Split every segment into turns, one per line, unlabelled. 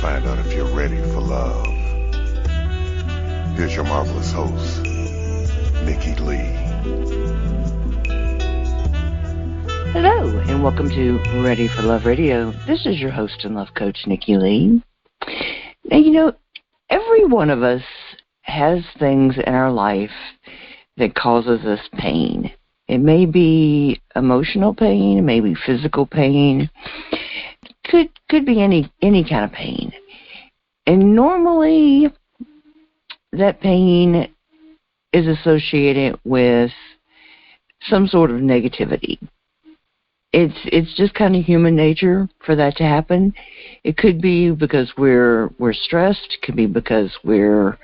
find out if you're ready for love. Here's your marvelous host, Nikki Lee.
Hello, and welcome to Ready for Love Radio. This is your host and love coach, Nikki Lee. Now, every one of us has things in our life that causes us pain. It may be emotional pain, it may be physical pain, could be any kind of pain. And normally that pain is associated with some sort of negativity. It's just kind of human nature for that to happen. It could be because we're stressed. It could be because we're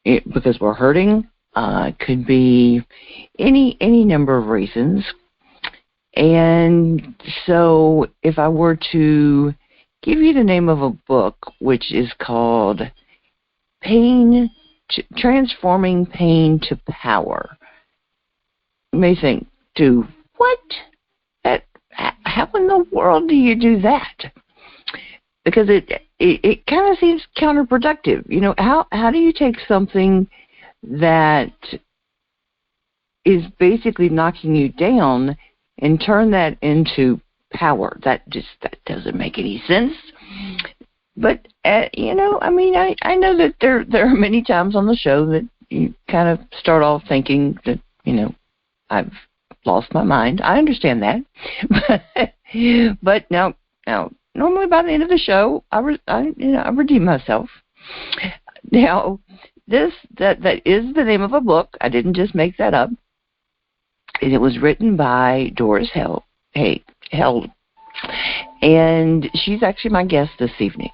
hurting. It could be any number of reasons. And so, if I were to give you the name of a book, which is called Transforming Pain to Power, you may think, what? How in the world do you do that? Because it kind of seems counterproductive. How do you take something that is basically knocking you down and turn that into power? That doesn't make any sense. But I know that there are many times on the show that you kind of start off thinking that I've lost my mind. I understand that, but now, normally by the end of the show, I redeem myself. Now, that is the name of a book. I didn't just make that up, and it was written by Doris Helge, and she's actually my guest this evening.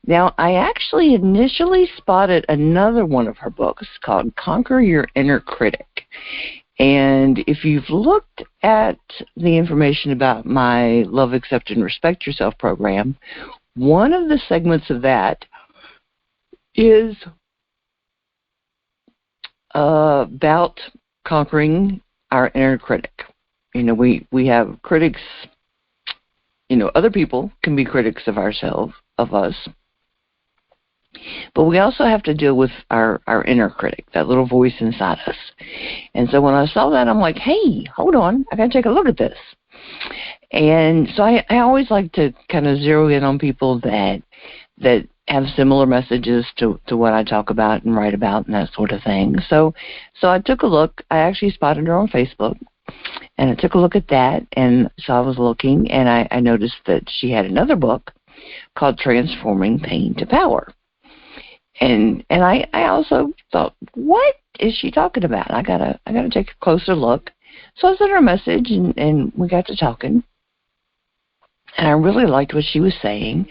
Now, I actually initially spotted another one of her books called Conquer Your Inner Critic. And if you've looked at the information about my Love, Accept, and Respect Yourself program, one of the segments of that is about conquering our inner critic. We have critics. Other people can be critics of ourselves, of us. But we also have to deal with our inner critic, that little voice inside us. And so when I saw that, I'm like, hey, hold on, I got to take a look at this. And so I always like to kind of zero in on people that have similar messages to what I talk about and write about and that sort of thing. So I took a look. I actually spotted her on Facebook, and I took a look at that. And so I was looking, and I noticed that she had another book called Transforming Pain to Power. And I also thought, what is she talking about? I gotta take a closer look. So I sent her a message, and we got to talking. And I really liked what she was saying,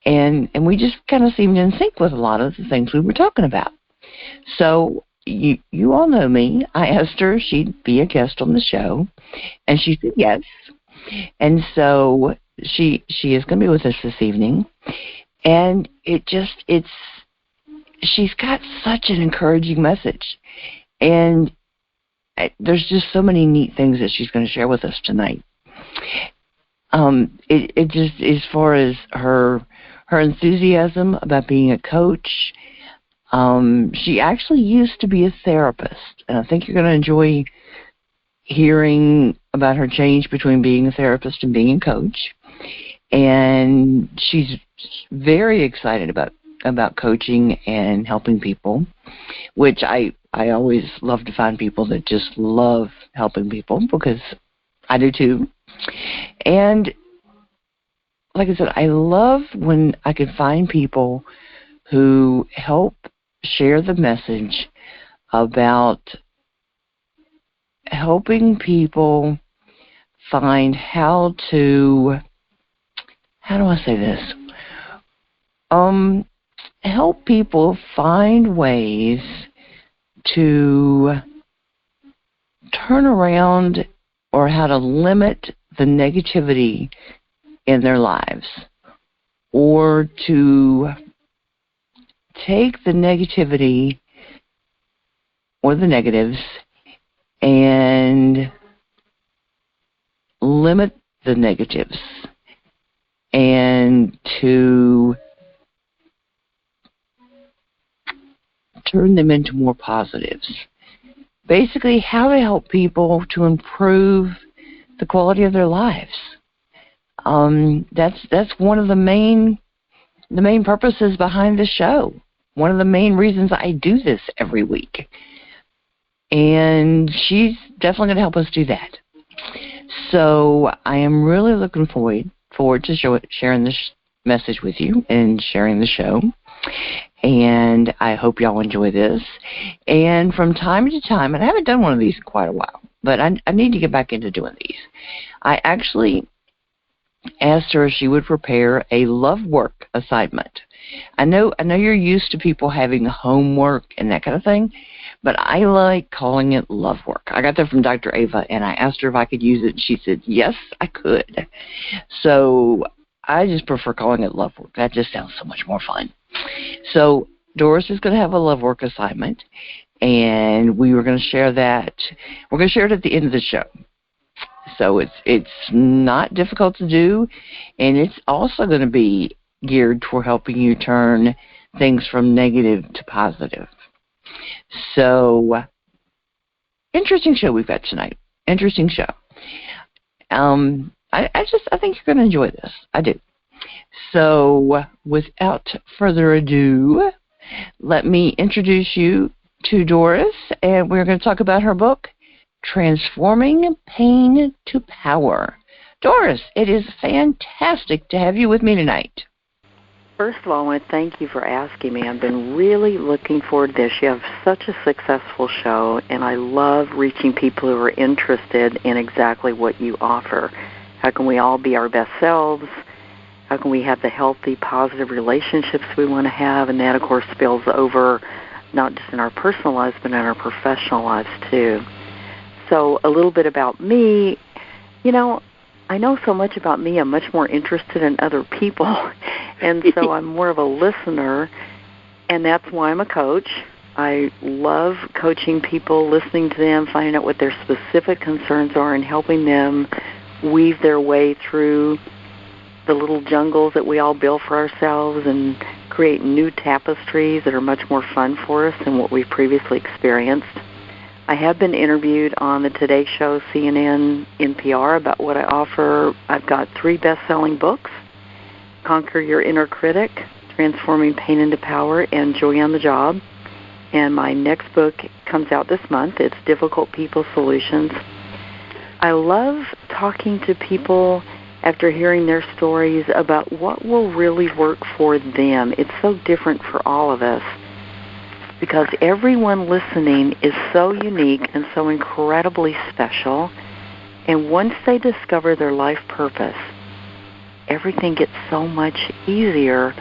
and we just kind of seemed in sync with a lot of the things we were talking about. So you all know me. I asked her if she'd be a guest on the show, and she said yes. And so she is going to be with us this evening, and she's got such an encouraging message, and there's just so many neat things that she's going to share with us tonight. It just, as far as her enthusiasm about being a coach, she actually used to be a therapist, and I think you're going to enjoy hearing about her change between being a therapist and being a coach. And she's very excited about coaching and helping people, which I always love to find people that just love helping people, because I do too. And like I said, I love when I can find people who help share the message about helping people find how do I say this? Help people find ways to turn around, or how to limit the negativity in their lives, or to take the negativity or the negatives and limit the negatives, and to turn them into more positives. Basically, how to help people to improve the quality of their lives. That's one of the main purposes behind the show. One of the main reasons I do this every week. And she's definitely going to help us do that. So I am really looking forward to sharing this message with you and sharing the show. And I hope y'all enjoy this. And from time to time, and I haven't done one of these in quite a while, but I need to get back into doing these. I actually asked her if she would prepare a love work assignment. I know you're used to people having homework and that kind of thing, but I like calling it love work. I got that from Dr. Ava, and I asked her if I could use it, and she said, yes, I could. So I just prefer calling it love work. That just sounds so much more fun. So Doris is going to have a love work assignment, and we were going to share that. We're going to share it at the end of the show. So it's not difficult to do, and it's also going to be geared toward helping you turn things from negative to positive. So, interesting show we've got tonight. Interesting show. I think you're going to enjoy this. I do. So, without further ado, let me introduce you to Doris, and we're going to talk about her book, Transforming Pain to Power. Doris, it is fantastic to have you with me tonight.
First of all, I want to thank you for asking me. I've been really looking forward to this. You have such a successful show, and I love reaching people who are interested in exactly what you offer. How can we all be our best selves? How can we have the healthy, positive relationships we want to have? And that, of course, spills over not just in our personal lives, but in our professional lives, too. So a little bit about me. You know, I know so much about me. I'm much more interested in other people, and so I'm more of a listener, and that's why I'm a coach. I love coaching people, listening to them, finding out what their specific concerns are, and helping them weave their way through the little jungles that we all build for ourselves and create new tapestries that are much more fun for us than what we've previously experienced. I have been interviewed on the Today Show, CNN, NPR about what I offer. I've got 3 best-selling books, Conquer Your Inner Critic, Transforming Pain into Power, and Joy on the Job. And my next book comes out this month. It's Difficult People Solutions. I love talking to people after hearing their stories about what will really work for them. It's so different for all of us, because everyone listening is so unique and so incredibly special. And once they discover their life purpose, everything gets so much easier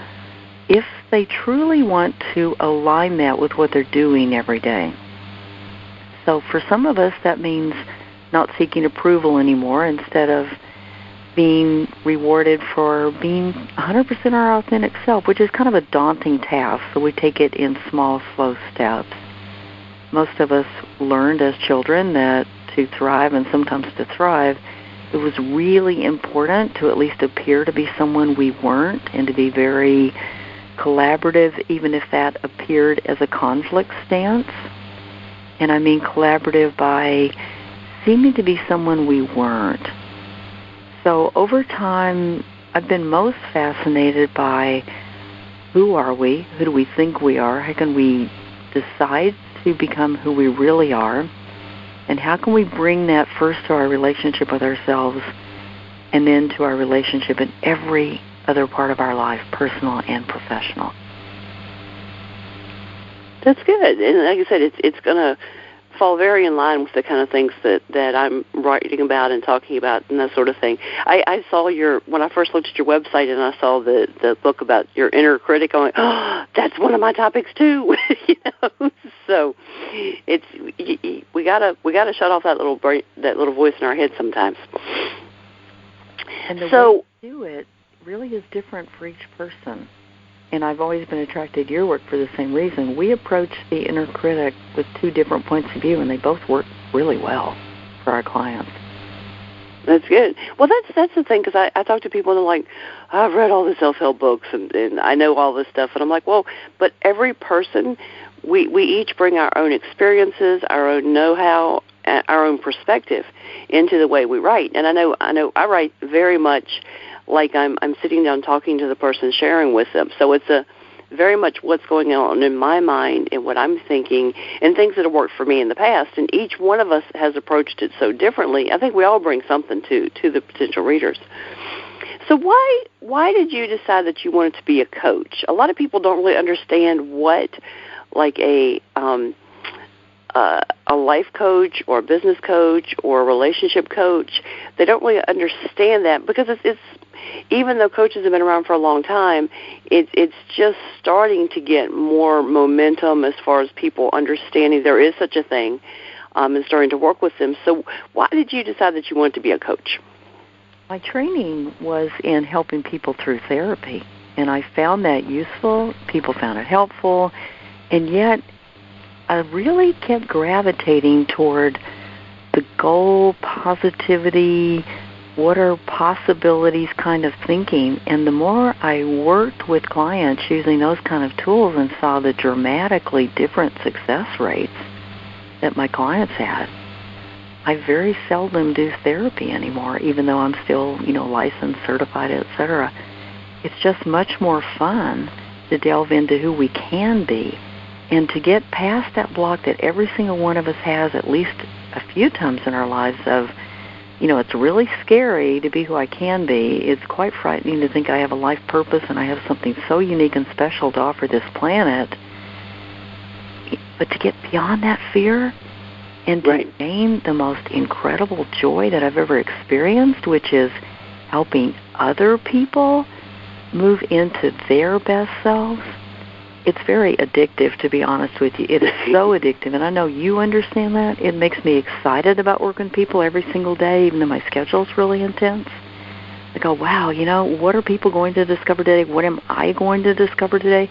if they truly want to align that with what they're doing every day. So for some of us, that means not seeking approval anymore, instead of being rewarded for being 100% our authentic self, which is kind of a daunting task, so we take it in small, slow steps. Most of us learned as children that to thrive, and sometimes to thrive, it was really important to at least appear to be someone we weren't, and to be very collaborative, even if that appeared as a conflict stance. And I mean collaborative by seeming to be someone we weren't. So over time, I've been most fascinated by who are we? Who do we think we are? How can we decide to become who we really are? And how can we bring that first to our relationship with ourselves, and then to our relationship in every other part of our life, personal and professional?
That's good. And like I said, it's going to fall very in line with the kind of things that I'm writing about and talking about and that sort of thing. I saw when I first looked at your website and I saw the book about your inner critic, I'm like, oh, that's one of my topics too. You know? So we gotta shut off that little voice in our head sometimes.
And the way to do it really is different for each person. And I've always been attracted to your work for the same reason. We approach the inner critic with 2 different points of view, and they both work really well for our clients.
That's good. Well, that's the thing, because I talk to people and they're like, I've read all the self-help books and I know all this stuff. And I'm like, well, but every person we each bring our own experiences, our own know-how, our own perspective into the way we write. And I know I write very much like I'm sitting down talking to the person, sharing with them. So it's a very much what's going on in my mind and what I'm thinking and things that have worked for me in the past. And each one of us has approached it so differently. I think we all bring something to the potential readers. So why did you decide that you wanted to be a coach? A lot of people don't really understand what, like a life coach or a business coach or a relationship coach, they don't really understand that because it's even though coaches have been around for a long time, it's just starting to get more momentum as far as people understanding there is such a thing and starting to work with them. So why did you decide that you wanted to be a coach?
My training was in helping people through therapy, and I found that useful. People found it helpful, and yet I really kept gravitating toward the goal, positivity, what are possibilities kind of thinking. And the more I worked with clients using those kind of tools and saw the dramatically different success rates that my clients had, I very seldom do therapy anymore, even though I'm still, licensed, certified, etc. It's just much more fun to delve into who we can be and to get past that block that every single one of us has at least a few times in our lives of, it's really scary to be who I can be. It's quite frightening to think I have a life purpose and I have something so unique and special to offer this planet. But to get beyond that fear and to gain the most incredible joy that I've ever experienced, which is helping other people move into their best selves, it's very addictive, to be honest with you. It is so addictive, and I know you understand that. It makes me excited about working with people every single day, even though my schedule is really intense. I go, wow, what are people going to discover today? What am I going to discover today?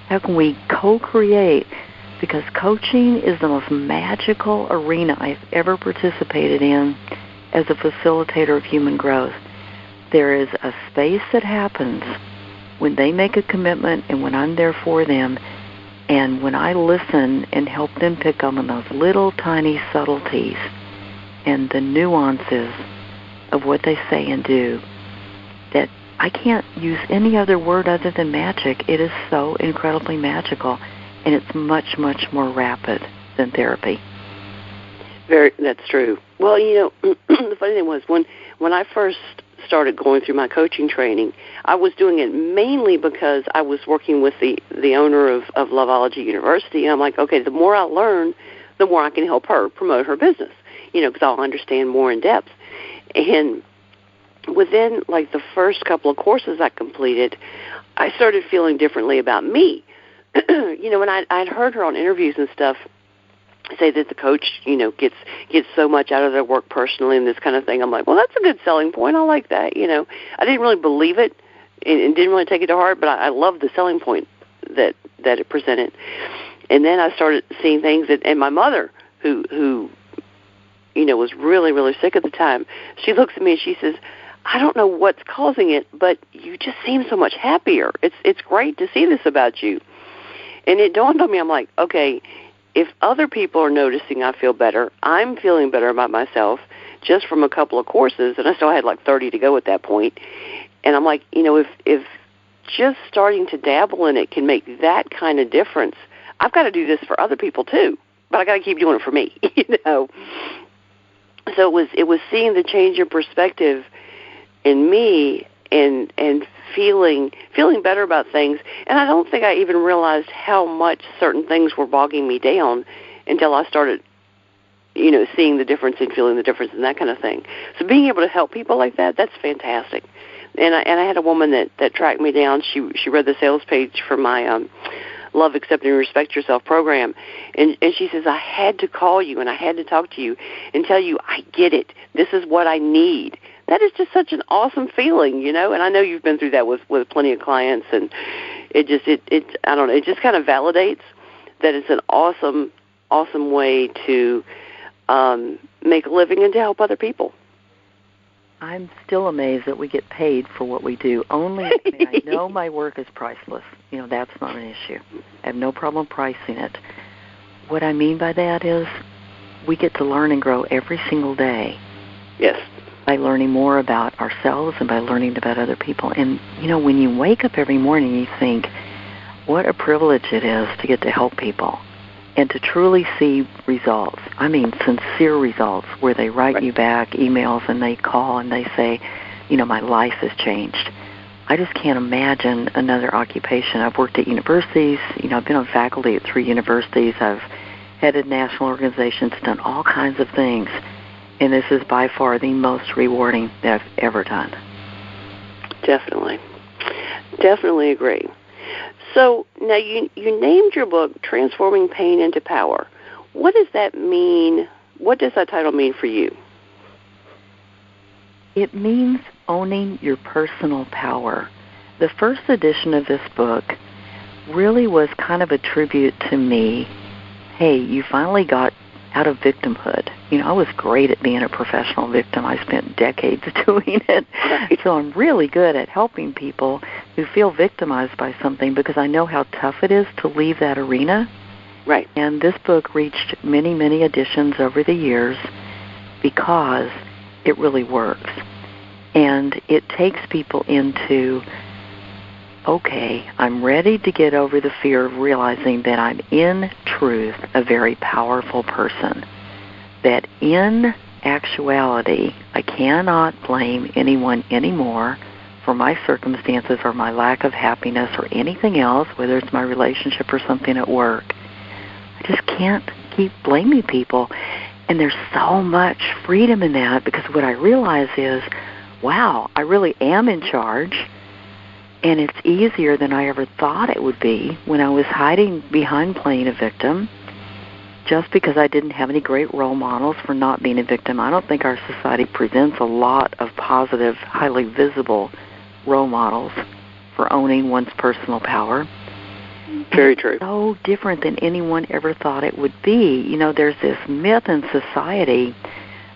How can we co-create? Because coaching is the most magical arena I've ever participated in as a facilitator of human growth. There is a space that happens when they make a commitment and when I'm there for them, and when I listen and help them pick up on those little tiny subtleties and the nuances of what they say and do, that I can't use any other word other than magic. It is so incredibly magical, and it's much, much more rapid than therapy.
That's true. Well, the funny thing was when I first started going through my coaching training, I was doing it mainly because I was working with the owner of Loveology University, and I'm like, okay, the more I learn, the more I can help her promote her business, because I'll understand more in depth. And within, the first couple of courses I completed, I started feeling differently about me. And I'd heard her on interviews and stuff say that the coach, gets so much out of their work personally and this kind of thing. I'm like, well, that's a good selling point. I like that. I didn't really believe it and didn't really take it to heart, but I loved the selling point that it presented. And then I started seeing things and my mother, who was really, really sick at the time, she looks at me and she says, I don't know what's causing it, but you just seem so much happier. It's great to see this about you. And it dawned on me, I'm like, okay, if other people are noticing I feel better, I'm feeling better about myself just from a couple of courses, and I still had 30 to go at that point. And I'm like, if just starting to dabble in it can make that kind of difference, I've got to do this for other people too, but I got to keep doing it for me, So it was seeing the change in perspective in me and feeling better about things. And I don't think I even realized how much certain things were bogging me down until I started, seeing the difference and feeling the difference and that kind of thing. So being able to help people like that, that's fantastic. And I had a woman that tracked me down. She read the sales page for my Love, Accept, and Respect Yourself program. And she says, I had to call you and I had to talk to you and tell you I get it. This is what I need. That is just such an awesome feeling, and I know you've been through that with plenty of clients, and it just kind of validates that it's an awesome way to make a living and to help other people.
I'm still amazed that we get paid for what we do. I know my work is priceless. That's not an issue. I have no problem pricing it. What I mean by that is we get to learn and grow every single day.
Yes.
By learning more about ourselves and by learning about other people. And, when you wake up every morning, you think, what a privilege it is to get to help people and to truly see results. I mean, sincere results where they write you back emails and they call and they say, my life has changed. I just can't imagine another occupation. I've worked at universities. I've been on faculty at 3 universities. I've headed national organizations, done all kinds of things. And this is by far the most rewarding that I've ever done.
Definitely. Definitely agree. So now you named your book Transforming Pain into Power. What does that mean? What does that title mean for you?
It means owning your personal power. The first edition of this book really was kind of a tribute to me. Hey, you finally got out of victimhood. I was great at being a professional victim. I spent decades doing it. Right. So I'm really good at helping people who feel victimized by something because I know how tough it is to leave that arena.
Right.
And this book reached many, many editions over the years because it really works. And it takes people into, okay, I'm ready to get over the fear of realizing that I'm in truth a very powerful person. That in actuality, I cannot blame anyone anymore for my circumstances or my lack of happiness or anything else, whether it's my relationship or something at work. I just can't keep blaming people. And there's so much freedom in that because what I realize is, wow, I really am in charge. And it's easier than I ever thought it would be when I was hiding behind playing a victim just because I didn't have any great role models for not being a victim. I don't think our society presents a lot of positive, highly visible role models for owning one's personal power.
Very true.
It's so different than anyone ever thought it would be. There's this myth in society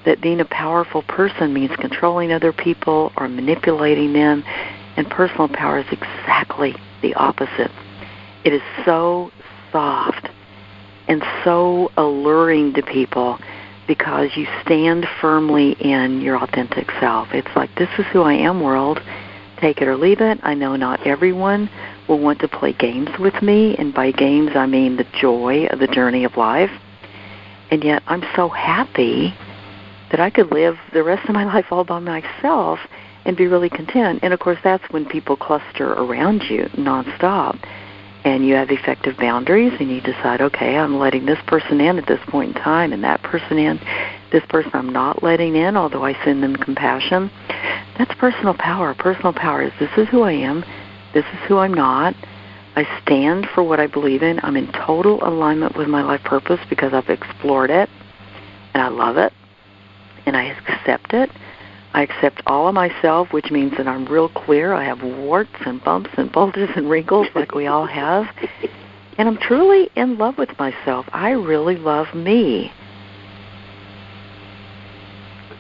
that being a powerful person means controlling other people or manipulating them. And personal power is exactly the opposite. It is so soft and so alluring to people because you stand firmly in your authentic self. It's like, this is who I am, world. Take it or leave it. I know not everyone will want to play games with me, and by games I mean the joy of the journey of life. And yet I'm so happy that I could live the rest of my life all by myself and be really content. And, of course, that's when people cluster around you nonstop. And you have effective boundaries, and you decide, okay, I'm letting this person in at this point in time and that person in. This person I'm not letting in, although I send them compassion. That's personal power. Personal power is, this is who I am. This is who I'm not. I stand for what I believe in. I'm in total alignment with my life purpose because I've explored it, and I love it, and I accept it. I accept all of myself, which means that I'm real clear. I have warts and bumps and bulges and wrinkles like we all have. And I'm truly in love with myself. I really love me.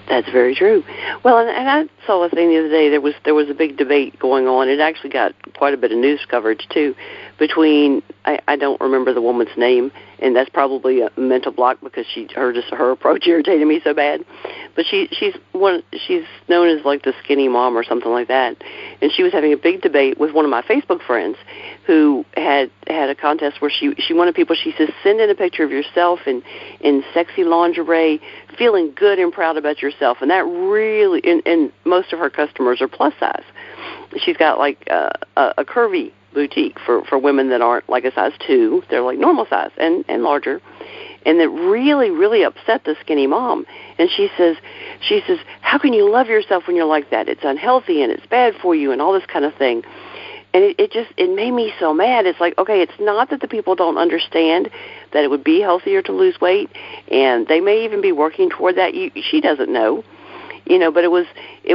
That's very true. Well, and I saw a thing the other day. There was a big debate going on. It actually got quite a bit of news coverage too, between I don't remember the woman's name, and that's probably a mental block because her approach irritated me so bad. But she's known as like the skinny mom or something like that, and she was having a big debate with one of my Facebook friends who had a contest where she wanted people. She says, send in a picture of yourself in sexy lingerie, feeling good and proud about yourself, and that really, and most of her customers are plus size. She's got like a curvy boutique for women that aren't like a size 2. They're like normal size and larger. And that really, really upset the skinny mom. And she says, how can you love yourself when you're like that? It's unhealthy and it's bad for you and all this kind of thing. And it made me so mad. It's like, okay, it's not that the people don't understand that it would be healthier to lose weight, and they may even be working toward that. She doesn't know, but it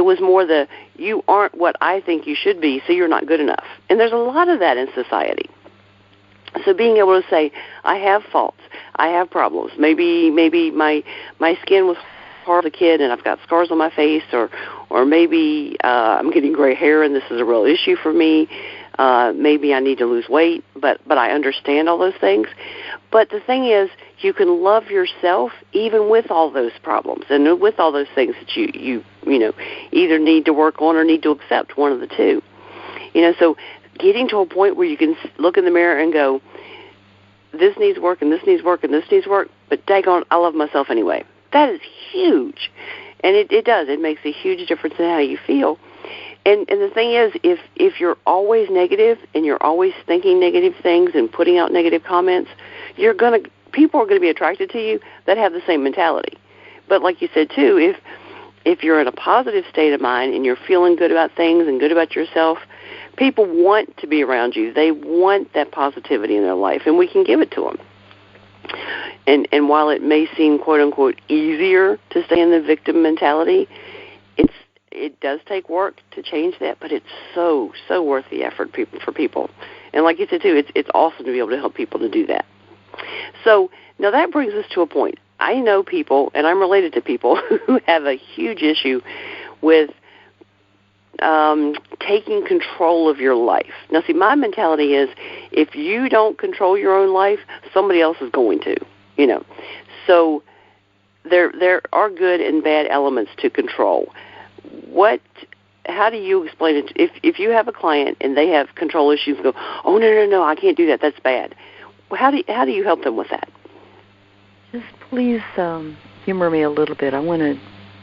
was more the, you aren't what I think you should be, so you're not good enough. And there's a lot of that in society. So being able to say, I have faults, I have problems. Maybe my skin was part of the kid and I've got scars on my face, or maybe I'm getting gray hair and this is a real issue for me. Maybe I need to lose weight, but I understand all those things. But the thing is, you can love yourself even with all those problems and with all those things that you either need to work on or need to accept, one of the two. So getting to a point where you can look in the mirror and go, this needs work and this needs work and this needs work, but daggone, I love myself anyway. That is huge. And it does. It makes a huge difference in how you feel. And the thing is, if you're always negative and you're always thinking negative things and putting out negative comments, people are going to be attracted to you that have the same mentality. But like you said too, if you're in a positive state of mind and you're feeling good about things and good about yourself, people want to be around you. They want that positivity in their life, and we can give it to them. And while it may seem, quote unquote, easier to stay in the victim mentality, it does take work to change that, but it's so worth the effort for people. And like you said too, it's awesome to be able to help people to do that. So now that brings us to a point. I know people, and I'm related to people who have a huge issue with taking control of your life. Now, see, my mentality is if you don't control your own life, somebody else is going to, So there are good and bad elements to control. How do you explain it? If you have a client and they have control issues, go, oh, no, I can't do that. That's bad. How do you help them with that?
Just please humor me a little bit. I want to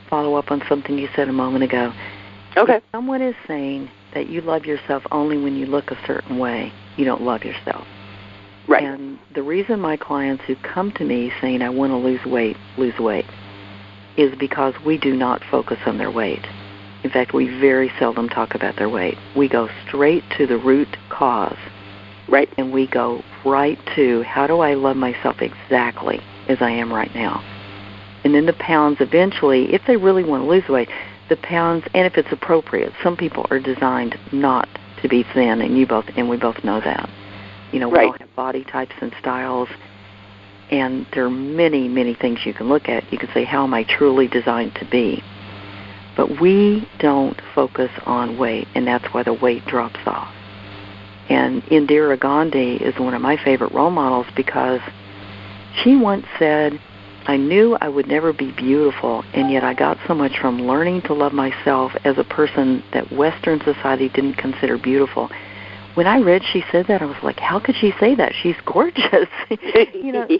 follow up on something you said a moment ago.
Okay.
If someone is saying that you love yourself only when you look a certain way, you don't love yourself.
Right.
And the reason my clients who come to me saying, I want to lose weight, is because we do not focus on their weight. In fact, we very seldom talk about their weight. We go straight to the root cause.
Right.
And we go right to, how do I love myself exactly as I am right now? And then the pounds eventually, if they really want to lose weight, the pounds, and if it's appropriate, some people are designed not to be thin, and we both know that. We
right.
all have body types and styles, and there are many, many things you can look at. You can say, how am I truly designed to be? But we don't focus on weight, and that's why the weight drops off. And Indira Gandhi is one of my favorite role models because she once said, I knew I would never be beautiful, and yet I got so much from learning to love myself as a person that Western society didn't consider beautiful. When I read she said that, I was like, how could she say that? She's gorgeous.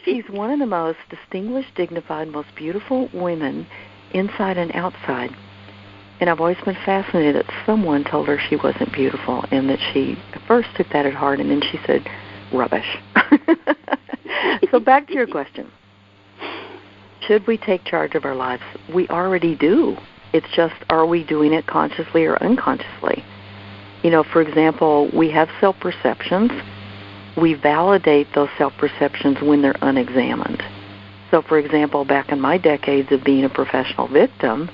She's one of the most distinguished, dignified, most beautiful women inside and outside. And I've always been fascinated that someone told her she wasn't beautiful, and that she at first took that at heart, and then she said, rubbish. So back to your question. Should we take charge of our lives? We already do. It's just, are we doing it consciously or unconsciously? For example, we have self-perceptions. We validate those self-perceptions when they're unexamined. So, for example, back in my decades of being a professional victim,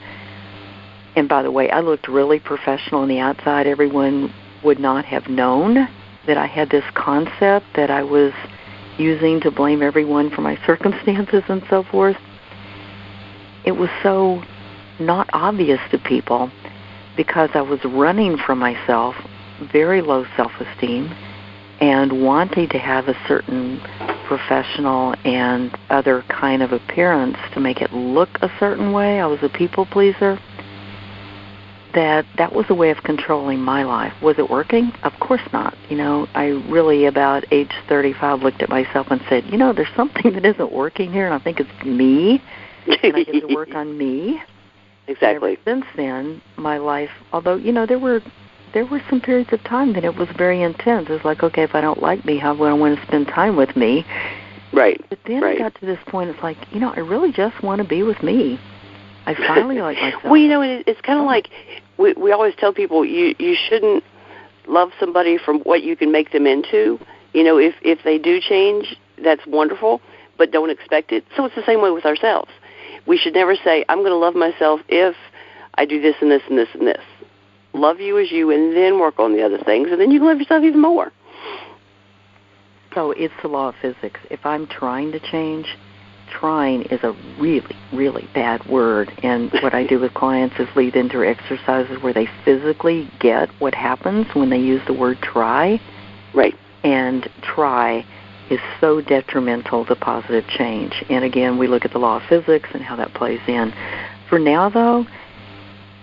and by the way, I looked really professional on the outside. Everyone would not have known that I had this concept that I was using to blame everyone for my circumstances and so forth. It was so not obvious to people because I was running from myself, very low self-esteem, and wanting to have a certain professional and other kind of appearance to make it look a certain way. I was a people pleaser. That was a way of controlling my life. Was it working? Of course not. I really, about age 35, looked at myself and said, there's something that isn't working here, and I think it's me, and I get to work on me.
Exactly.
And since then, my life, although, there were some periods of time that it was very intense. It was like, okay, if I don't like me, how would I want to spend time with me?
Right.
But then
right.
I got to this point, it's like, I really just want to be with me. I finally like myself.
Well, it's kind of like we always tell people you shouldn't love somebody from what you can make them into. If they do change, that's wonderful, but don't expect it. So it's the same way with ourselves. We should never say, I'm going to love myself if I do this and this and this and this. Love you as you, and then work on the other things, and then you can love yourself even more.
So it's the law of physics. If I'm trying to change, trying is a really, really bad word. And what I do with clients is lead them through exercises where they physically get what happens when they use the word try.
Right.
And try is so detrimental to positive change. And again, we look at the law of physics and how that plays in. For now, though,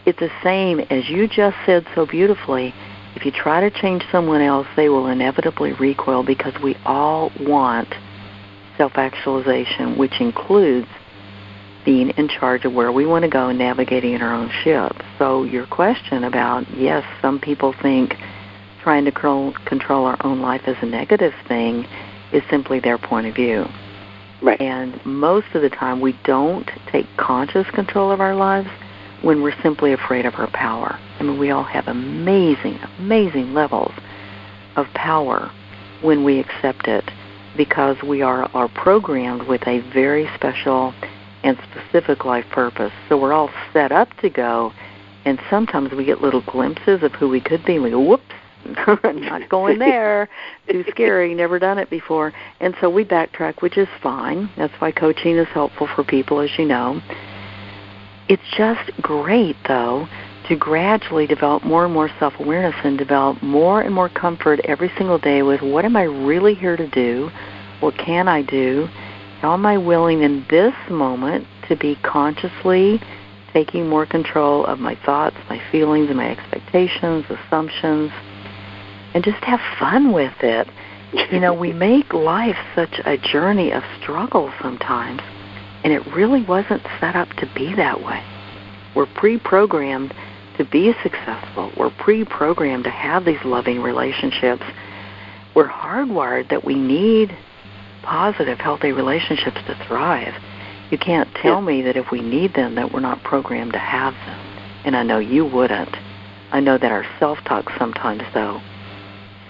it's the same as you just said so beautifully. If you try to change someone else, they will inevitably recoil, because we all want self-actualization, which includes being in charge of where we want to go and navigating in our own ship. So your question about, yes, some people think trying to control our own life is a negative thing is simply their point of view.
Right.
And most of the time we don't take conscious control of our lives when we're simply afraid of our power. I mean, we all have amazing, amazing levels of power when we accept it, because we are programmed with a very special and specific life purpose. So we're all set up to go, and sometimes we get little glimpses of who we could be, and we go, whoops, not going there, too scary, never done it before. And so we backtrack, which is fine. That's why coaching is helpful for people, as you know. It's just great, though, to gradually develop more and more self-awareness and develop more and more comfort every single day with, what am I really here to do? What can I do? How am I willing in this moment to be consciously taking more control of my thoughts, my feelings, and my expectations, assumptions, and just have fun with it? You know, we make life such a journey of struggle sometimes, and it really wasn't set up to be that way. We're pre-programmed to be successful. We're pre-programmed to have these loving relationships. We're hardwired that we need positive, healthy relationships to thrive. You can't tell me that if we need them that we're not programmed to have them. And I know you wouldn't. I know that our self-talk sometimes, though,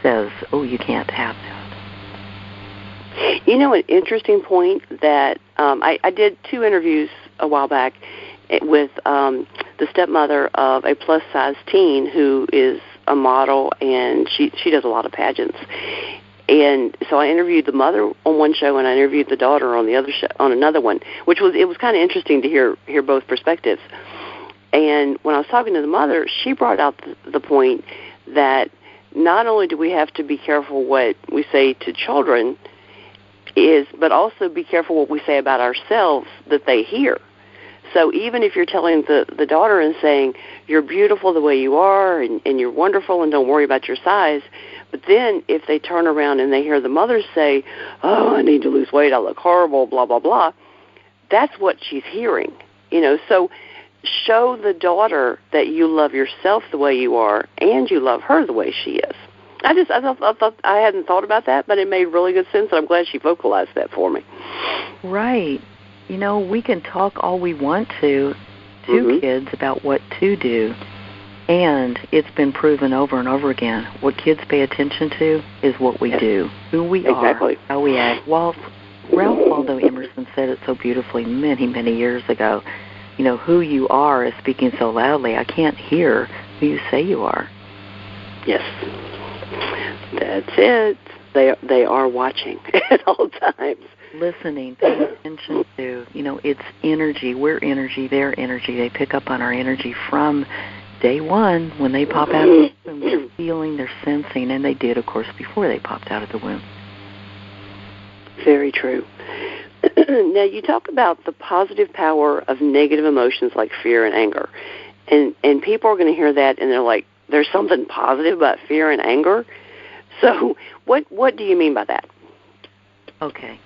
says, oh, you can't have that.
You know, an interesting point that I did 2 interviews a while back with the stepmother of a plus-size teen who is a model, and she does a lot of pageants. And so I interviewed the mother on one show, and I interviewed the daughter on the other show, on another one, which was kind of interesting to hear both perspectives. And when I was talking to the mother, she brought out the point that not only do we have to be careful what we say to children, but also be careful what we say about ourselves that they hear. So even if you're telling the daughter and saying, you're beautiful the way you are, and you're wonderful, and don't worry about your size, but then if they turn around and they hear the mother say, oh, I need to lose weight, I look horrible, blah, blah, blah, that's what she's hearing. You know, so show the daughter that you love yourself the way you are, and you love her the way she is. I thought I hadn't thought about that, but it made really good sense, and I'm glad she vocalized that for me.
Right. You know, we can talk all we want to kids about what to do, and it's been proven over and over again. What kids pay attention to is what we do, who we are, how we act. Ralph Waldo Emerson said it so beautifully many, many years ago. You know, who you are is speaking so loudly, I can't hear who you say you are.
Yes. That's it. They are watching at all times.
Listening, paying attention to, you know, it's energy. We're energy, they're energy. They pick up on our energy from day one when they pop out of the womb. They're feeling, they're sensing, and they did, of course, before they popped out of the womb.
Very true. Now, you talk about the positive power of negative emotions like fear and anger. And people are going to hear that, and they're like, there's something positive about fear and anger? So what do you mean by that?
Okay.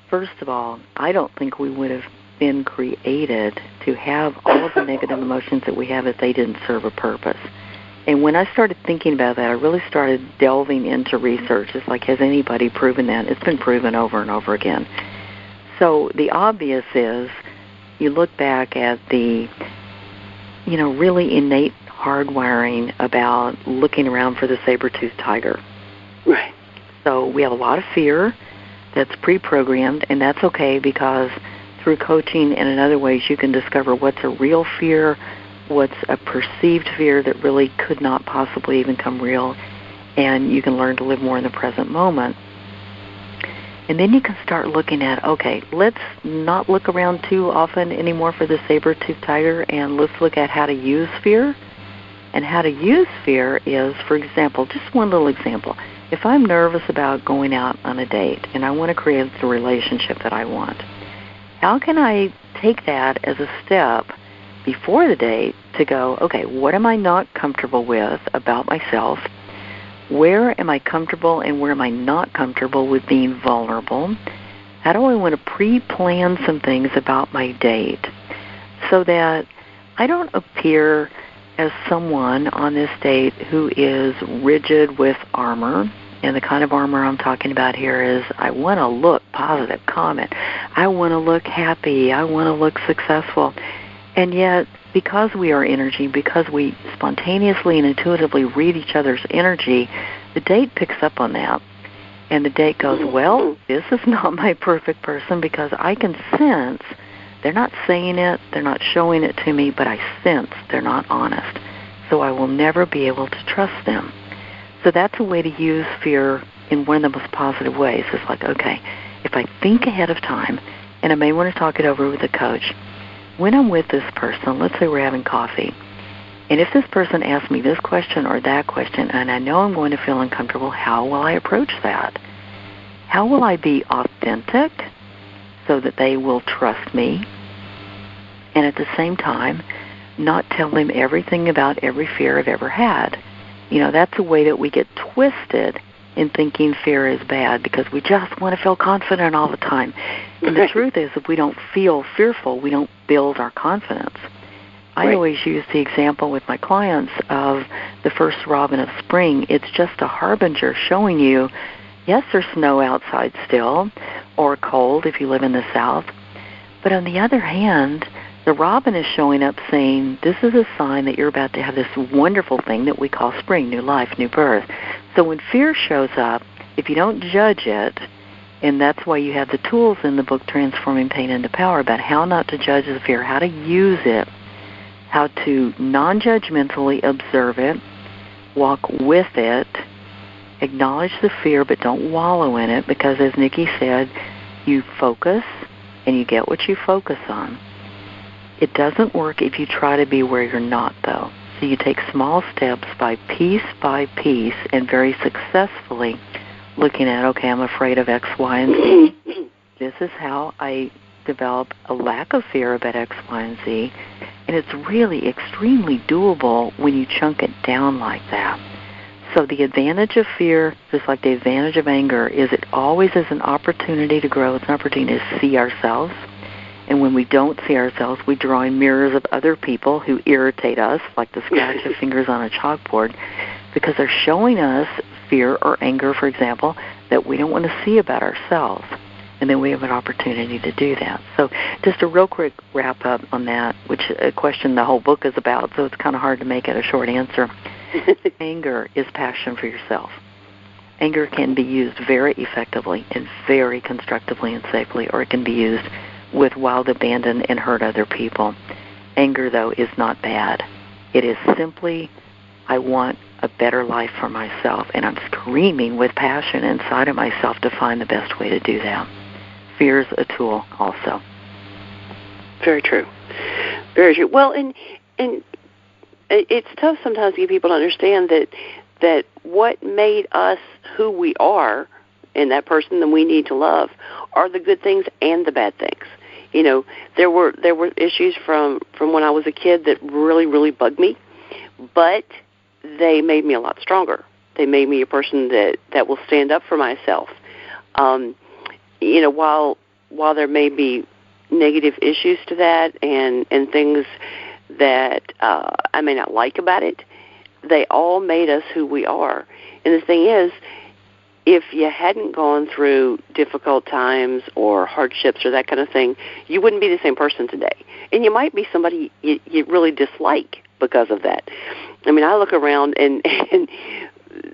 First of all, I don't think we would have been created to have all of the negative emotions that we have if they didn't serve a purpose. And when I started thinking about that, I really started delving into research. It's like, has anybody proven that? It's been proven over and over again. So the obvious is, you look back at the, you know, really innate hardwiring about looking around for the saber-toothed tiger.
Right.
So we have a lot of fear that's pre-programmed, and that's okay, because through coaching and in other ways you can discover what's a real fear, what's a perceived fear that really could not possibly even come real, and you can learn to live more in the present moment. And then you can start looking at, okay, let's not look around too often anymore for the saber-toothed tiger, and let's look at how to use fear. And how to use fear is, for example, just one little example. If I'm nervous about going out on a date and I want to create the relationship that I want, how can I take that as a step before the date to go, okay, what am I not comfortable with about myself? Where am I comfortable and where am I not comfortable with being vulnerable? How do I want to pre-plan some things about my date so that I don't appear as someone on this date who is rigid with armor? And the kind of armor I'm talking about here is I want to look positive, comment. I want to look happy. I want to look successful. And yet, because we are energy, because we spontaneously and intuitively read each other's energy, the date picks up on that. And the date goes, well, this is not my perfect person because I can sense they're not saying it, they're not showing it to me, but I sense they're not honest. So I will never be able to trust them. So that's a way to use fear in one of the most positive ways. It's like, okay, if I think ahead of time, and I may want to talk it over with a coach, when I'm with this person, let's say we're having coffee, and if this person asks me this question or that question, and I know I'm going to feel uncomfortable, how will I approach that? How will I be authentic so that they will trust me, and at the same time, not tell them everything about every fear I've ever had? You know, that's a way that we get twisted in thinking fear is bad because we just want to feel confident all the time. And the truth is, if we don't feel fearful, we don't build our confidence. I always use the example with my clients of the first robin of spring. It's just a harbinger showing you, yes, there's snow outside still, or cold if you live in the South. But on the other hand, the robin is showing up saying, this is a sign that you're about to have this wonderful thing that we call spring, new life, new birth. So when fear shows up, if you don't judge it, and that's why you have the tools in the book, Transforming Pain into Power, about how not to judge the fear, how to use it, how to non-judgmentally observe it, walk with it, acknowledge the fear, but don't wallow in it, because as Nikki said, you focus and you get what you focus on. It doesn't work if you try to be where you're not, though. So you take small steps by piece, and very successfully looking at, okay, I'm afraid of X, Y, and Z. This is how I develop a lack of fear about X, Y, and Z. And it's really extremely doable when you chunk it down like that. So the advantage of fear, just like the advantage of anger, is it always is an opportunity to grow. It's an opportunity to see ourselves. And when we don't see ourselves, we draw in mirrors of other people who irritate us, like the scratch of fingers on a chalkboard, because they're showing us fear or anger, for example, that we don't want to see about ourselves. And then we have an opportunity to do that. So just a real quick wrap-up on that, which a question the whole book is about, so it's kind of hard to make it a short answer. Anger is passion for yourself. Anger can be used very effectively and very constructively and safely, or it can be used with wild abandon and hurt other people. Anger, though, is not bad. It is simply, I want a better life for myself, and I'm screaming with passion inside of myself to find the best way to do that. Fear's a tool also.
Very true. Very true. Well, and it's tough sometimes to get people to understand that what made us who we are and that person that we need to love are the good things and the bad things. You know, there were issues from when I was a kid that really, really bugged me, but they made me a lot stronger. They made me a person that will stand up for myself. You know, while there may be negative issues to that and things that I may not like about it, they all made us who we are. And the thing is, if you hadn't gone through difficult times or hardships or that kind of thing, you wouldn't be the same person today. And you might be somebody you really dislike because of that. I mean, I look around and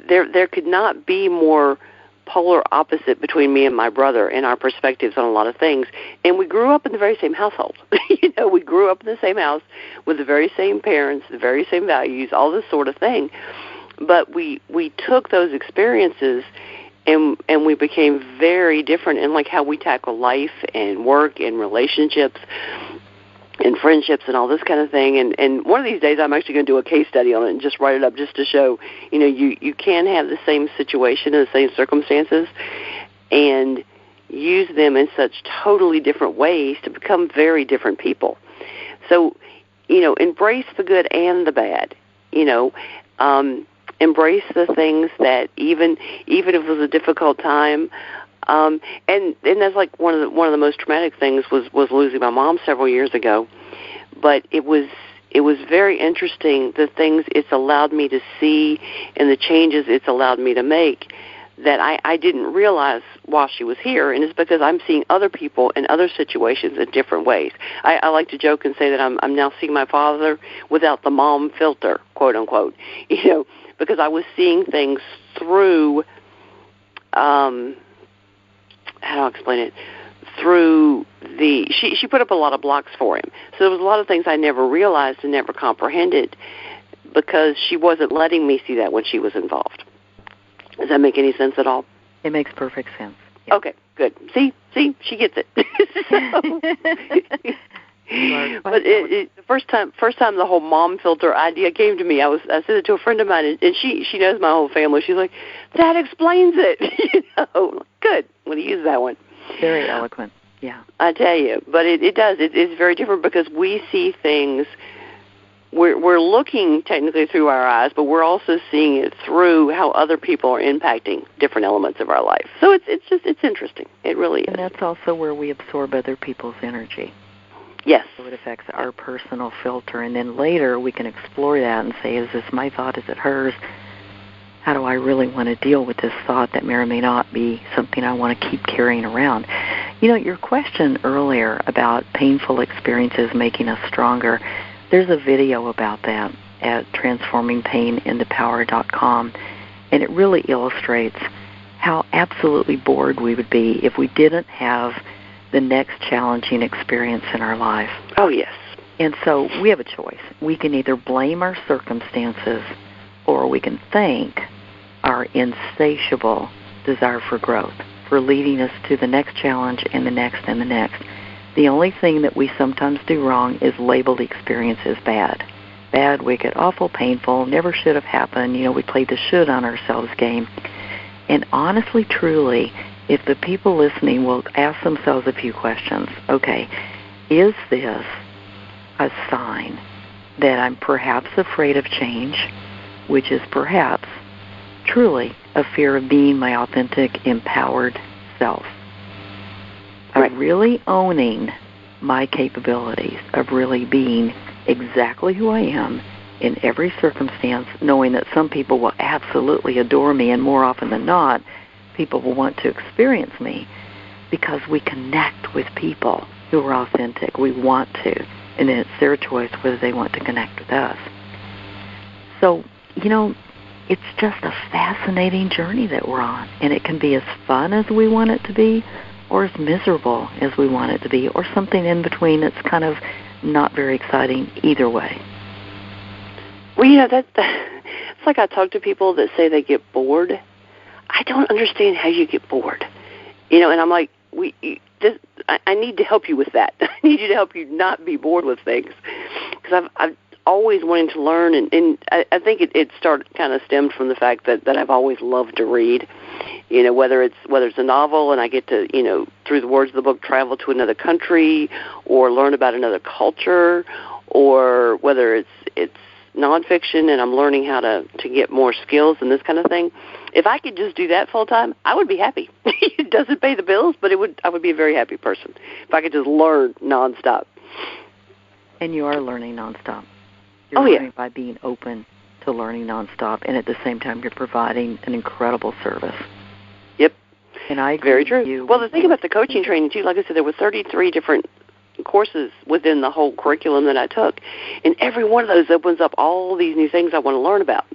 there could not be more polar opposite between me and my brother and our perspectives on a lot of things. And we grew up in the very same household. You know, we grew up in the same house with the very same parents, the very same values, all this sort of thing. But we took those experiences and we became very different in like how we tackle life and work and relationships and friendships and all this kind of thing. And one of these days I'm actually going to do a case study on it and just write it up just to show, you can have the same situation and the same circumstances and use them in such totally different ways to become very different people. So, embrace the good and the bad, embrace the things that even if it was a difficult time, and that's like one of the most traumatic things was losing my mom several years ago. But it was very interesting, the things it's allowed me to see and the changes it's allowed me to make that I didn't realize while she was here, and it's because I'm seeing other people in other situations in different ways. I like to joke and say that I'm now seeing my father without the mom filter, quote unquote, because I was seeing things through, how do I explain it? Through she put up a lot of blocks for him. So there was a lot of things I never realized and never comprehended because she wasn't letting me see that when she was involved. Does that make any sense at all?
It makes perfect sense. Yeah.
Okay, good. See, she gets it. But the first time the whole mom filter idea came to me, I said it to a friend of mine, and she knows my whole family. She's like, that explains it. Good. I'm going to use that one.
Very eloquent. Yeah.
I tell you, but it does. It's very different because we see things. We're looking technically through our eyes, but we're also seeing it through how other people are impacting different elements of our life. So it's interesting. It really is.
And that's also where we absorb other people's energy.
Yes.
So it affects our personal filter, and then later we can explore that and say, is this my thought? Is it hers? How do I really want to deal with this thought that may or may not be something I want to keep carrying around? Your question earlier about painful experiences making us stronger, there's a video about that at transformingpainintopower.com, and it really illustrates how absolutely bored we would be if we didn't have the next challenging experience in our life.
Oh, yes.
And so we have a choice. We can either blame our circumstances or we can thank our insatiable desire for growth for leading us to the next challenge and the next and the next. The only thing that we sometimes do wrong is label the experience as bad. Bad, wicked, awful, painful, never should have happened. We played the should on ourselves game. And honestly, truly, if the people listening will ask themselves a few questions, okay, is this a sign that I'm perhaps afraid of change, which is perhaps truly a fear of being my authentic, empowered self? Of really owning my capabilities, of really being exactly who I am in every circumstance, knowing that some people will absolutely adore me, and more often than not, people will want to experience me because we connect with people who are authentic. We want to, and then it's their choice whether they want to connect with us. So, it's just a fascinating journey that we're on, and it can be as fun as we want it to be, or as miserable as we want it to be, or something in between that's kind of not very exciting either way.
Well, it's like I talk to people that say they get bored. I don't understand how you get bored. And I'm like, I need to help you with that. I need you to help you not be bored with things. Because I've always wanted to learn, and I think it kind of stemmed from the fact that I've always loved to read. Whether it's a novel and I get to, through the words of the book, travel to another country or learn about another culture, or whether it's nonfiction and I'm learning how to get more skills and this kind of thing. If I could just do that full time, I would be happy. It doesn't pay the bills, but I would be a very happy person if I could just learn nonstop.
And you are learning nonstop. You're learning by being open to learning nonstop, and at the same time you're providing an incredible service.
Yep.
And I agree
very true.
with you.
Well, the thing about the coaching training, too, like I said, there were 33 different courses within the whole curriculum that I took, and every one of those opens up all these new things I want to learn about,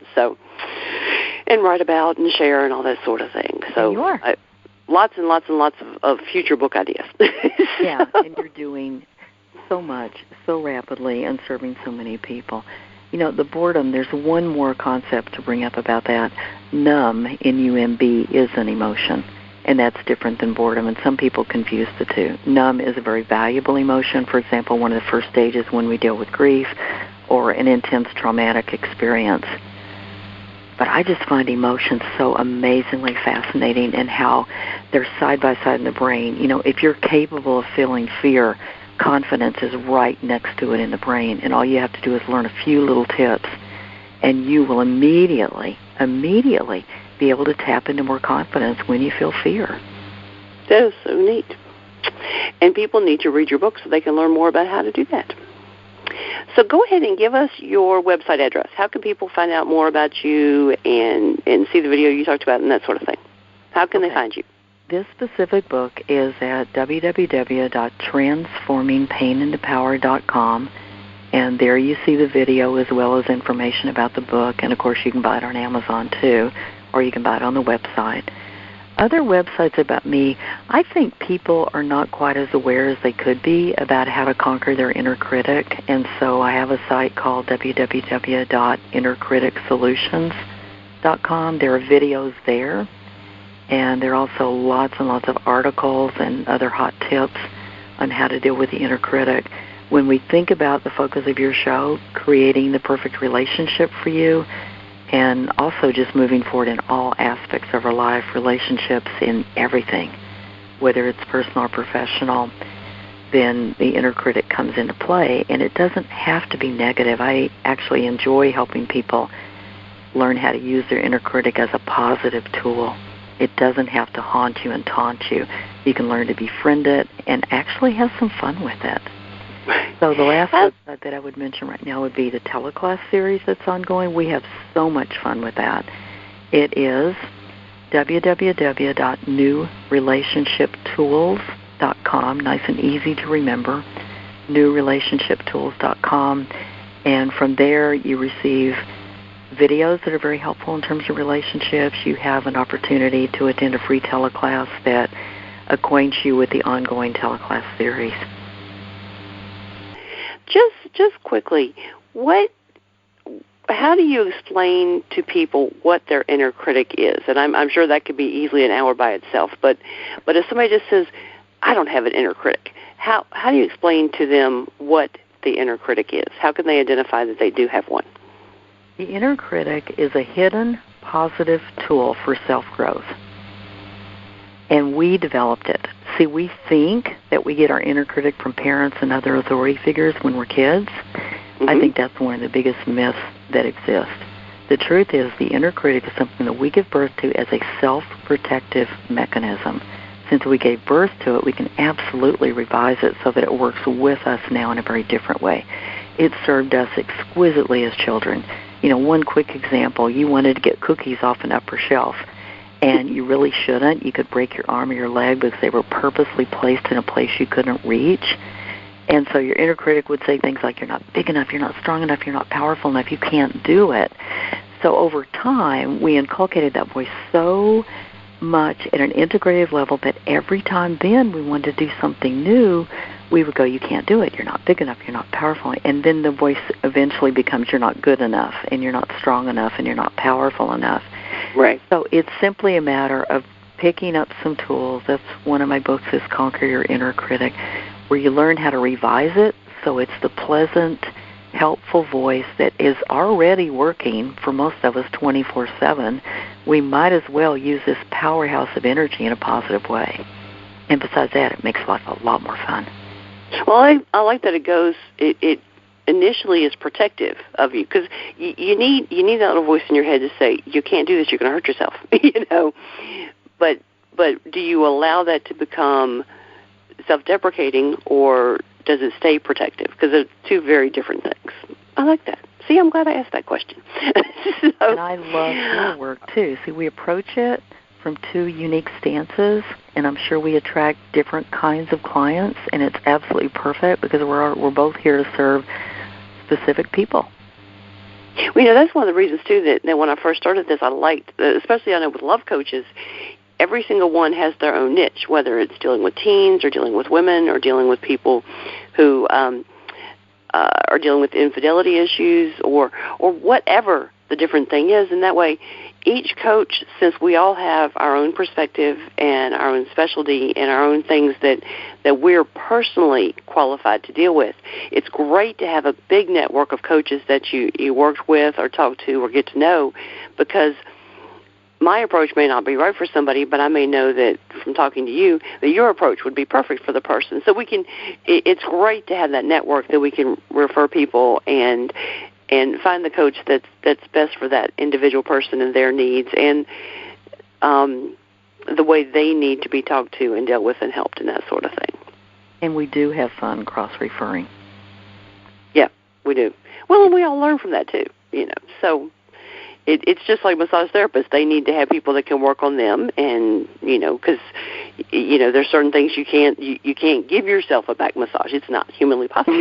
and write about and share and all that sort of thing. So
you are.
Lots and lots and lots of future book ideas.
Yeah, and you're doing so much, so rapidly, and serving so many people. The boredom, there's one more concept to bring up about that. Numb, N-U-M-B, is an emotion, and that's different than boredom, and some people confuse the two. Numb is a very valuable emotion. For example, one of the first stages when we deal with grief or an intense traumatic experience. But I just find emotions so amazingly fascinating and how they're side by side in the brain. If you're capable of feeling fear, confidence is right next to it in the brain, and all you have to do is learn a few little tips, and you will immediately be able to tap into more confidence when you feel fear.
That is so neat. And people need to read your book so they can learn more about how to do that. So go ahead and give us your website address. How can people find out more about you and see the video you talked about and that sort of thing? How can they find you?
This specific book is at www.transformingpainintopower.com, and there you see the video as well as information about the book, and of course you can buy it on Amazon too, or you can buy it on the website. Other websites about me, I think people are not quite as aware as they could be about how to conquer their inner critic, and so I have a site called www.innercriticsolutions.com. There are videos there, and there are also lots and lots of articles and other hot tips on how to deal with the inner critic. When we think about the focus of your show, creating the perfect relationship for you, and also just moving forward in all aspects of our life, relationships, in everything, whether it's personal or professional, then the inner critic comes into play, and it doesn't have to be negative. I actually enjoy helping people learn how to use their inner critic as a positive tool. It doesn't have to haunt you and taunt you. You can learn to befriend it and actually have some fun with it. So the last website that I would mention right now would be the teleclass series that's ongoing. We have so much fun with that. It is www.newrelationshiptools.com, nice and easy to remember, newrelationshiptools.com, and from there you receive videos that are very helpful in terms of relationships. You have an opportunity to attend a free teleclass that acquaints you with the ongoing teleclass series.
Just quickly, how do you explain to people what their inner critic is? And I'm sure that could be easily an hour by itself. But if somebody just says, I don't have an inner critic, how do you explain to them what the inner critic is? How can they identify that they do have one?
The inner critic is a hidden positive tool for self-growth. And we developed it. See, we think that we get our inner critic from parents and other authority figures when we're kids. Mm-hmm. I think that's one of the biggest myths that exist. The truth is the inner critic is something that we give birth to as a self-protective mechanism. Since we gave birth to it, we can absolutely revise it so that it works with us now in a very different way. It served us exquisitely as children. One quick example, you wanted to get cookies off an upper shelf. And you really shouldn't. You could break your arm or your leg because they were purposely placed in a place you couldn't reach. And so your inner critic would say things like, you're not big enough, you're not strong enough, you're not powerful enough, you can't do it. So over time, we inculcated that voice so much at an integrative level that every time then we wanted to do something new, we would go, you can't do it, you're not big enough, you're not powerful. And then the voice eventually becomes, you're not good enough, and you're not strong enough, and you're not powerful enough.
Right.
So it's simply a matter of picking up some tools. That's one of my books is Conquer Your Inner Critic, where you learn how to revise it so it's the pleasant, helpful voice that is already working for most of us 24/7. We might as well use this powerhouse of energy in a positive way. And besides that, it makes life a lot more fun.
Well, I like that it initially is protective of you, because you need that little voice in your head to say, you can't do this, you're going to hurt yourself, But do you allow that to become self-deprecating, or does it stay protective? Because they're two very different things. I like that. See, I'm glad I asked that question.
And I love your work, too. See, we approach it from two unique stances, and I'm sure we attract different kinds of clients, and it's absolutely perfect because we're both here to serve specific people.
Well, that's one of the reasons, too, that when I first started this, I liked, especially I know with love coaches, every single one has their own niche, whether it's dealing with teens or dealing with women or dealing with people who are dealing with infidelity issues or whatever the different thing is. And that way, each coach, since we all have our own perspective and our own specialty and our own things that we're personally qualified to deal with, it's great to have a big network of coaches that you worked with or talked to or get to know, because my approach may not be right for somebody, but I may know that from talking to you that your approach would be perfect for the person. So it's great to have that network that we can refer people and find the coach that's best for that individual person and their needs and the way they need to be talked to and dealt with and helped and that sort of thing.
And we do have fun cross-referring.
Yeah, we do. Well, and we all learn from that too, So it's just like massage therapists. They need to have people that can work on them, and because there's certain things you can't give yourself a back massage. It's not humanly possible.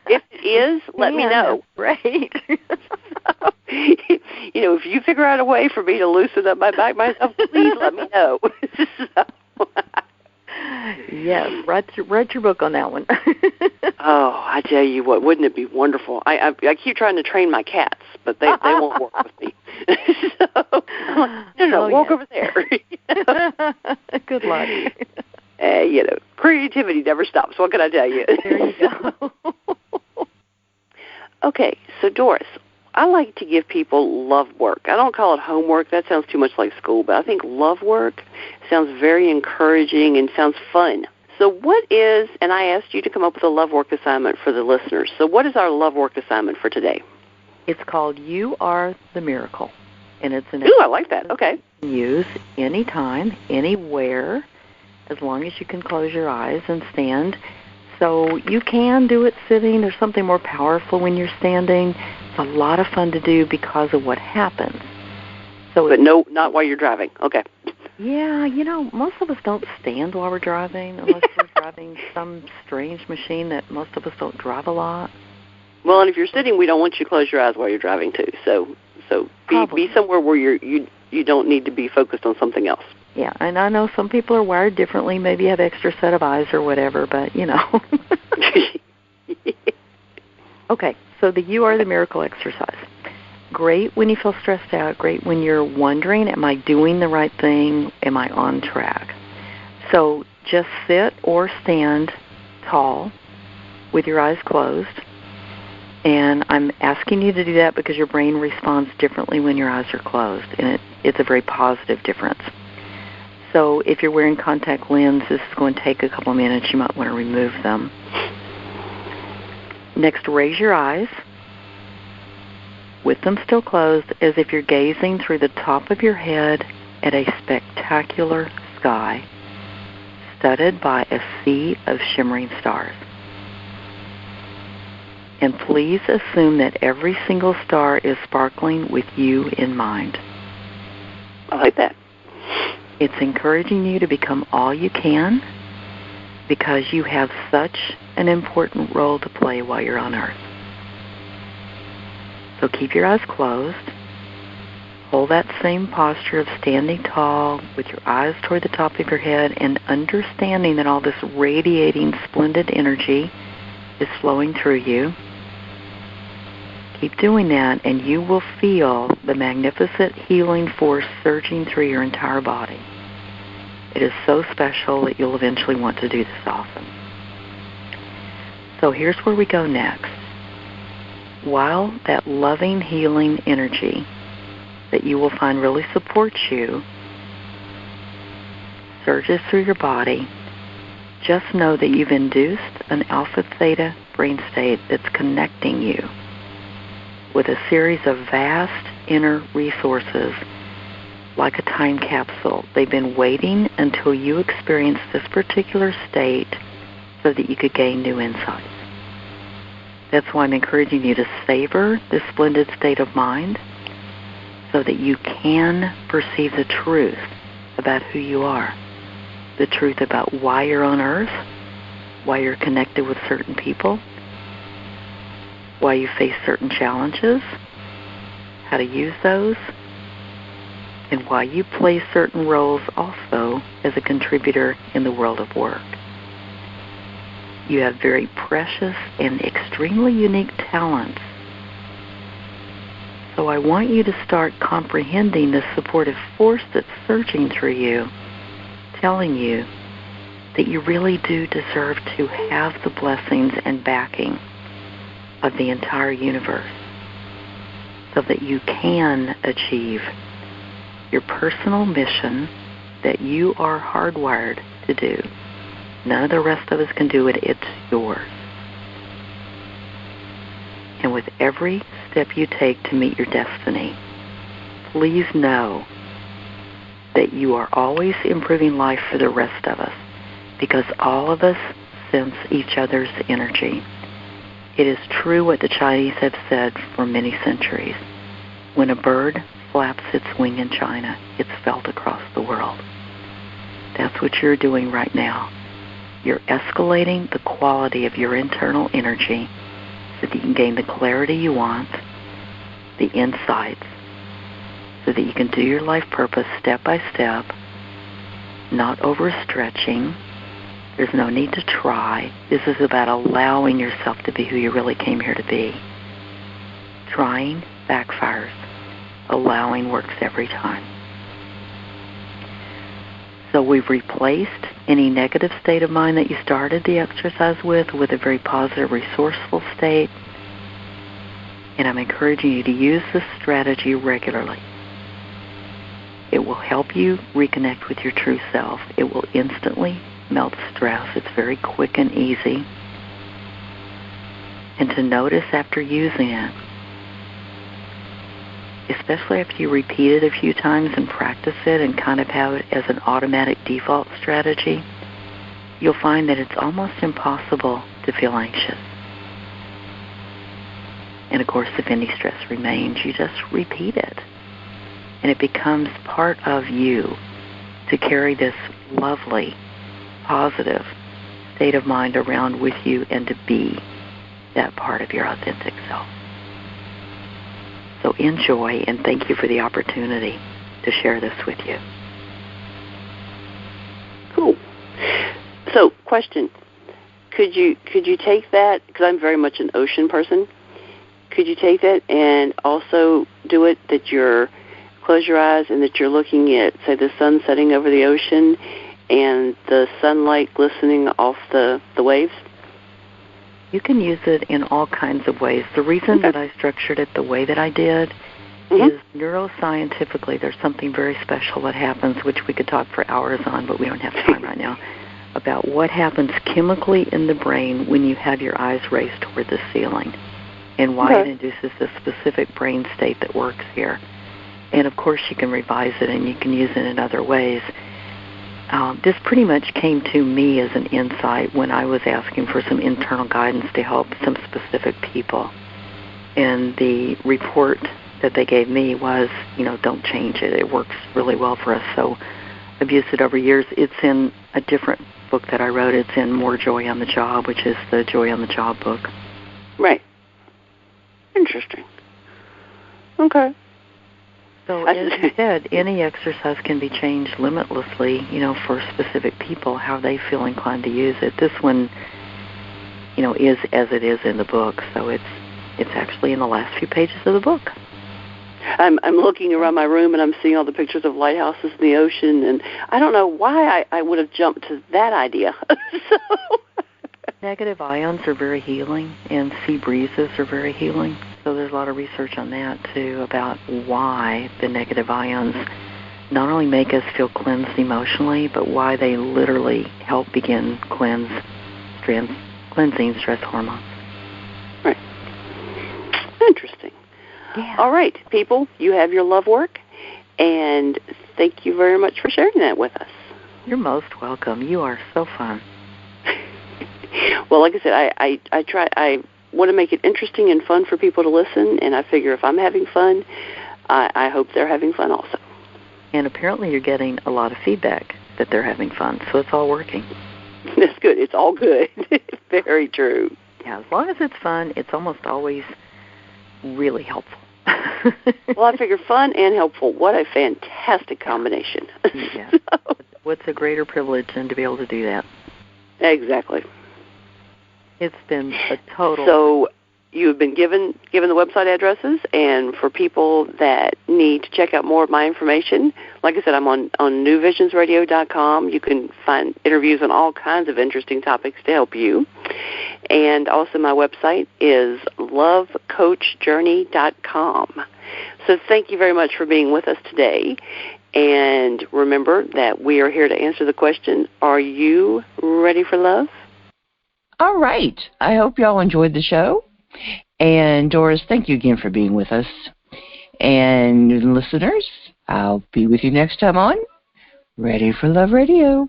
if it is, let me know.
Right.
So, if you figure out a way for me to loosen up my back myself, please let me know.
Yes, write your book on that one.
Oh, I tell you what, wouldn't it be wonderful? I keep trying to train my cats, but they won't work with me. So I'm like, walk over there.
Good luck.
Creativity never stops. What can I tell you?
There you go.
Okay, so Doris, I like to give people love work. I don't call it homework. That sounds too much like school, but I think love work sounds very encouraging and sounds fun. So what is, and I asked you to come up with a love work assignment for the listeners. So what is our love work assignment for today?
It's called You Are the Miracle. And it's an
Ooh, I like that. Okay.
Use anytime, anywhere, as long as you can close your eyes and stand. So you can do it sitting. There's something more powerful when you're standing. It's a lot of fun to do because of what happens.
But no, not while you're driving. Okay.
Yeah, most of us don't stand while we're driving unless we're driving some strange machine that most of us don't drive a lot.
Well, and if you're sitting, we don't want you to close your eyes while you're driving too. So be somewhere where you don't need to be focused on something else.
Yeah, and I know some people are wired differently. Maybe you have extra set of eyes or whatever, but Okay, so the You Are the Miracle exercise. Great when you feel stressed out. Great when you're wondering, am I doing the right thing? Am I on track? So just sit or stand tall with your eyes closed. And I'm asking you to do that because your brain responds differently when your eyes are closed, and it's a very positive difference. So if you're wearing contact lenses, this is going to take a couple of minutes. You might want to remove them. Next, raise your eyes with them still closed as if you're gazing through the top of your head at a spectacular sky studded by a sea of shimmering stars. And please assume that every single star is sparkling with you in mind.
I like that.
It's encouraging you to become all you can because you have such an important role to play while you're on Earth. So keep your eyes closed. Hold that same posture of standing tall with your eyes toward the top of your head and understanding that all this radiating, splendid energy is flowing through you. Keep doing that, and you will feel the magnificent healing force surging through your entire body. It is so special that you'll eventually want to do this often. So here's where we go next. While that loving, healing energy that you will find really supports you surges through your body, just know that you've induced an alpha-theta brain state that's connecting you with a series of vast inner resources like a time capsule. They've been waiting until you experience this particular state so that you could gain new insights. That's why I'm encouraging you to savor this splendid state of mind so that you can perceive the truth about who you are, the truth about why you're on Earth, why you're connected with certain people, why you face certain challenges, how to use those, and why you play certain roles also as a contributor in the world of work. You have very precious and extremely unique talents. So I want you to start comprehending the supportive force that's surging through you, telling you that you really do deserve to have the blessings and backing of the entire universe so that you can achieve your personal mission that you are hardwired to do. None of the rest of us can do it. It's yours. And with every step you take to meet your destiny, please know that you are always improving life for the rest of us, because all of us sense each other's energy. It is true what the Chinese have said for many centuries. When a bird flaps its wing in China, it's felt across the world. That's what you're doing right now. You're escalating the quality of your internal energy so that you can gain the clarity you want, the insights, so that you can do your life purpose step by step, not overstretching. There's no need to try. This is about allowing yourself to be who you really came here to be. Trying backfires. Allowing works every time. So we've replaced any negative state of mind that you started the exercise with a very positive, resourceful state. And I'm encouraging you to use this strategy regularly. It will help you reconnect with your true self. It will instantly melt stress. It's very quick and easy. And to notice after using it, especially after you repeat it a few times and practice it and kind of have it as an automatic default strategy, you'll find that it's almost impossible to feel anxious. And of course, if any stress remains, you just repeat it. And it becomes part of you to carry this lovely, positive state of mind around with you and to be that part of your authentic self. So enjoy, and thank you for the opportunity to share this with you.
Cool. So, question: Could you take that? Because I'm very much an ocean person. Could you take that and also do it that you're close your eyes and that you're looking at, say, the sun setting over the ocean and the sunlight glistening off the waves?
You can use it in all kinds of ways. The reason that I structured it the way that I did is neuroscientifically there's something very special that happens, which we could talk for hours on, but we don't have time right now, about what happens chemically in the brain when you have your eyes raised toward the ceiling and why it induces a specific brain state that works here. And, of course, you can revise it and you can use it in other ways. This pretty much came to me as an insight when I was asking for some internal guidance to help some specific people. And the report that they gave me was, don't change it. It works really well for us. So I've used it over years. It's in a different book that I wrote. It's in More Joy on the Job, which is the Joy on the Job book.
Right. Interesting. Okay.
So as you said, any exercise can be changed limitlessly, for specific people, how they feel inclined to use it. This one, is as it is in the book, so it's actually in the last few pages of the book.
I'm looking around my room and I'm seeing all the pictures of lighthouses in the ocean, and I don't know why I would have jumped to that idea.
Negative ions are very healing, and sea breezes are very healing. So there's a lot of research on that, too, about why the negative ions not only make us feel cleansed emotionally, but why they literally help begin cleansing stress hormones.
Right. Interesting.
Yeah.
All right, people, you have your love work, and thank you very much for sharing that with us.
You're most welcome. You are so fun.
Well, like I said, I want to make it interesting and fun for people to listen, and I figure if I'm having fun, I hope they're having fun also.
And apparently you're getting a lot of feedback that they're having fun, so it's all working.
That's good. It's all good. Very true.
Yeah, as long as it's fun, it's almost always really helpful.
Well, I figure fun and helpful. What a fantastic combination.
Yeah. What's a greater privilege than to be able to do that?
Exactly.
It's been a total.
So you've been given the website addresses, and for people that need to check out more of my information, like I said, I'm on newvisionsradio.com. You can find interviews on all kinds of interesting topics to help you. And also my website is lovecoachjourney.com. So thank you very much for being with us today. And remember that we are here to answer the question, are you ready for love?
All right. I hope y'all enjoyed the show. And Doris, thank you again for being with us. And listeners, I'll be with you next time on Ready for Love Radio.